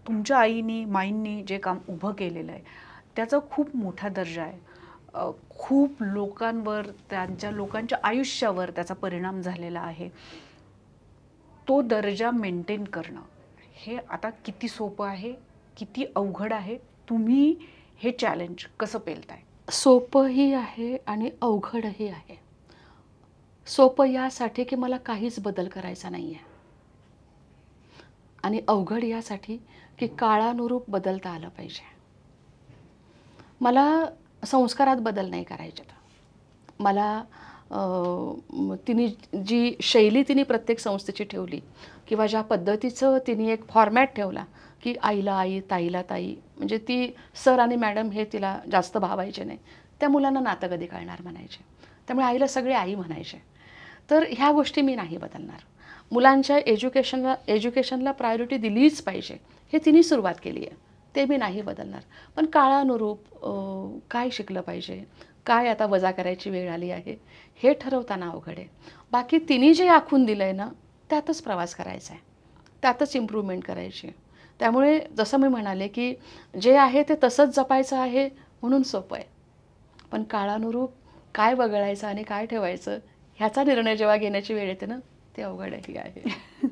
तुमच्या आईनी माईंनी जे काम उभं केलेलं आहे त्याचा खूप मोठा दर्जा आहे. खूप लोकांवर त्यांच्या लोकांच्या आयुष्यावर त्याचा परिणाम झालेला आहे. तो दर्जा मेंटेन करणं हे आता किती सोपं आहे, किती अवघड आहे? तुम्ही हे चॅलेंज कसं पेलताय? सोपंही आहे आणि अवघडही आहे. सोपं यासाठी की मला काहीच बदल करायचा नाही आहे आणि अवघड यासाठी की काळानुरूप बदलता आलं पाहिजे. मला संस्कारात बदल नाही करायचे. मला तिने जी शैली तिने प्रत्येक संस्थेची ठेवली किंवा ज्या पद्धतीचं तिने एक फॉर्मॅट ठेवला की आईला आई, ताईला ताई, म्हणजे ती सर आणि मॅडम हे तिला जास्त भावायचे नाही. त्या मुलांना नातं कधी कळणार म्हणायचे. त्यामुळे आईला सगळे आई म्हणायचे. तर ह्या गोष्टी मी नाही बदलणार. मुलांच्या एज्युकेशनला प्रायोरिटी दिलीच पाहिजे हे तिने सुरुवात केली आहे. ते मी नाही बदलणार. पण काळानुरूप काय शिकलं पाहिजे, काय आता वजा करायची वेळ आली आहे, हे ठरवताना अवघड आहे. बाकी तिने जे आखून दिलं आहे ना, त्यातच प्रवास करायचा आहे. त्यातच इम्प्रूव्हमेंट करायची आहे. त्यामुळे जसं मी म्हणाले, की जे आहे ते तसंच जपायचं आहे म्हणून सोपं आहे. पण काळानुरूप काय वगळायचं आणि काय ठेवायचं ह्याचा निर्णय जेव्हा घेण्याची वेळ येते ना, ते अवघडही आहे.